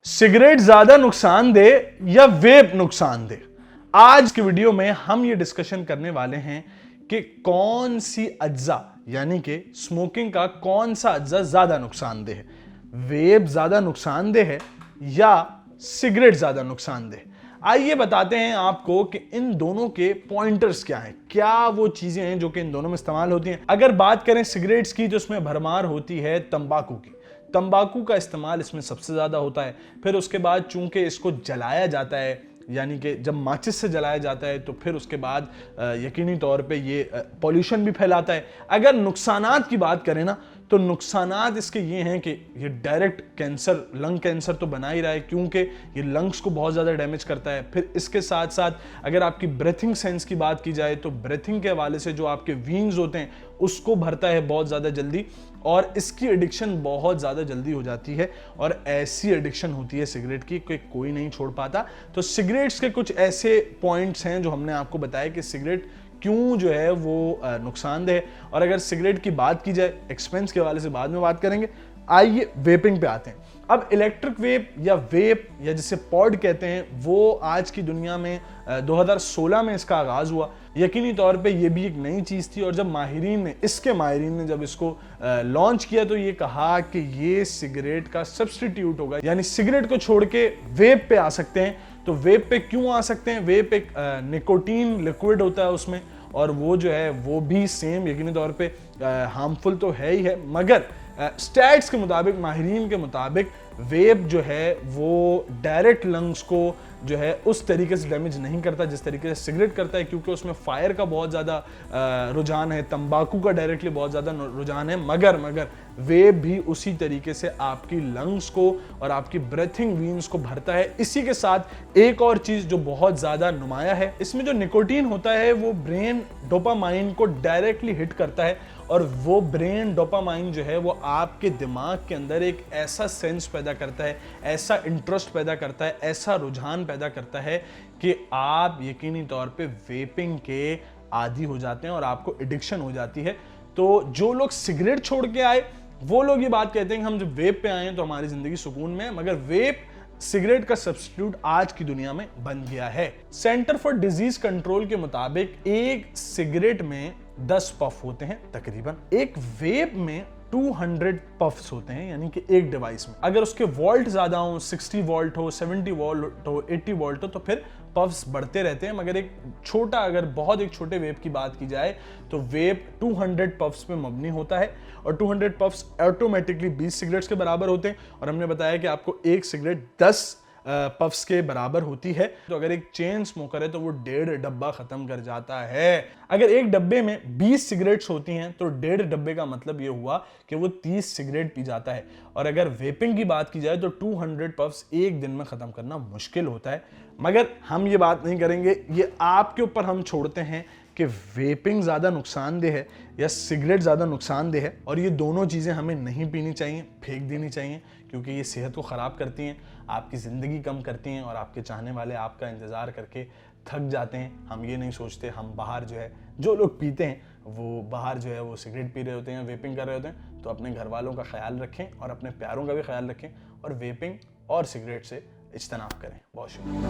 Cigarette ज्यादा नुकसानदेह या वेप नुकसानदेह? आज की वीडियो में हम ये डिस्कशन करने वाले हैं कि कौन सी अज्जा यानी कि स्मोकिंग का कौन सा अज्जा ज्यादा नुकसानदेह है, वेप ज्यादा नुकसानदेह है या सिगरेट ज्यादा नुकसानदेह। आइए बताते हैं आपको कि इन दोनों के पॉइंटर्स क्या हैं, क्या वो चीजें हैं जो कि इन दोनों में इस्तेमाल होती हैं। अगर बात करें सिगरेट्स की तो इसमें भरमार होती है तंबाकू की। तंबाकू का इस्तेमाल इसमें सबसे ज्यादा होता है। फिर उसके बाद चूंकि इसको जलाया जाता है, यानी कि जब माचिस से जलाया जाता है तो फिर उसके बाद यकीनी तौर पे ये पॉल्यूशन भी फैलाता है। अगर नुकसानात की बात करें ना तो नुकसानात इसके ये हैं कि ये डायरेक्ट कैंसर, लंग कैंसर तो बना ही रहा है क्योंकि ये लंग्स को बहुत ज़्यादा डैमेज करता है। फिर इसके साथ साथ अगर आपकी ब्रेथिंग सेंस की बात की जाए तो ब्रेथिंग के हवाले से जो आपके वीन्स होते हैं उसको भरता है बहुत ज़्यादा जल्दी, और इसकी एडिक्शन बहुत ज़्यादा जल्दी हो जाती है। और ऐसी एडिक्शन होती है सिगरेट की कि कोई नहीं छोड़ पाता। तो सिगरेट्स के कुछ ऐसे पॉइंट्स हैं जो हमने आपको बताया कि सिगरेट क्यों जो है वो नुकसानदेह है। और अगर सिगरेट की बात की जाए, एक्सपेंस के हवाले से बाद में बात करेंगे। आइए वेपिंग पे आते हैं। अब इलेक्ट्रिक वेप या जिसे पॉड कहते हैं, वो आज की दुनिया में 2016 में इसका आगाज हुआ। यकीनी तौर पे ये भी एक नई चीज थी, और जब माहिरीन ने जब इसको लॉन्च किया तो ये कहा कि ये सिगरेट का सब्स्टिट्यूट होगा, यानी सिगरेट को छोड़ के वेप पे आ सकते हैं। तो वेप पे क्यों आ सकते हैं? वेप एक निकोटीन लिक्विड होता है उसमें, और वो जो है वो भी सेम यकीनी तौर पे हार्मफुल तो है ही है, मगर स्टैट्स के मुताबिक, माहिरीन के मुताबिक वेप जो है वो डायरेक्ट लंग्स को जो है उस तरीके से डैमेज नहीं करता जिस तरीके से सिगरेट करता है, क्योंकि उसमें फायर का बहुत ज़्यादा रुझान है, तंबाकू का डायरेक्टली बहुत ज़्यादा रुझान है। मगर वेप भी उसी तरीके से आपकी लंग्स को और आपकी ब्रेथिंग वीन्स को भरता है। इसी के साथ एक और चीज़ जो बहुत ज़्यादा नुमाया है, इसमें जो निकोटीन होता है वो ब्रेन डोपामाइन को डायरेक्टली हिट करता है, और वो ब्रेन डोपामाइन जो है वो आपके दिमाग के अंदर एक ऐसा सेंस पैदा करता है, ऐसा इंटरेस्ट पैदा करता है, ऐसा रुझान पैदा करता है कि आप यकीनी तौर पे वेपिंग के आदी हो जाते हैं और आपको एडिक्शन हो जाती है। तो जो लोग सिगरेट छोड़ के आए वो लोग ये बात कहते हैं कि हम जब वेप पे आए तो हमारी जिंदगी सुकून में है, मगर वेप सिगरेट का सब्स्टिट्यूट आज की दुनिया में बन गया है। सेंटर फॉर डिजीज कंट्रोल के मुताबिक एक सिगरेट में 10 पफ होते हैं तकरीबन, एक वेप में 200 पफ्स होते हैं, यानी कि एक डिवाइस में। अगर उसके वोल्ट ज्यादा हो, 60 वोल्ट हो, 70 वोल्ट हो, 80 वोल्ट हो, तो फिर पफ्स बढ़ते रहते हैं। मगर अगर बहुत एक छोटे वेप की बात की जाए तो वेप 200 पफ्स पे मबनी होता है, और 200 पफ्स ऑटोमेटिकली 20 सिगरेट्स के बराबर होते हैं। और हमने बताया कि आपको एक सिगरेट 10 पफ्स के बराबर होती है। तो अगर एक चेन स्मोकर है तो वो 1.5 डब्बा खत्म कर जाता है। अगर एक डब्बे में 20 सिगरेट्स होती हैं तो 1.5 डब्बे का मतलब ये हुआ कि वो 30 सिगरेट पी जाता है। और अगर वेपिंग की बात की जाए तो 200 पफ्स एक दिन में खत्म करना मुश्किल होता है। मगर हम ये बात नहीं करेंगे, ये आपके ऊपर हम छोड़ते हैं कि वेपिंग ज़्यादा नुकसानदेह है या सिगरेट ज़्यादा नुकसानदेह है। और ये दोनों चीज़ें हमें नहीं पीनी चाहिए, फेंक देनी चाहिए, क्योंकि ये सेहत को ख़राब करती हैं, आपकी ज़िंदगी कम करती हैं, और आपके चाहने वाले आपका इंतज़ार करके थक जाते हैं। हम ये नहीं सोचते, हम बाहर जो है, जो लोग पीते हैं वो बाहर जो है वो सिगरेट पी रहे होते हैं, वेपिंग कर रहे होते हैं। तो अपने घर वालों का ख्याल रखें और अपने प्यारों का भी ख्याल रखें, और वेपिंग और सिगरेट से इज्तनाब करें। बहुत शुक्रिया।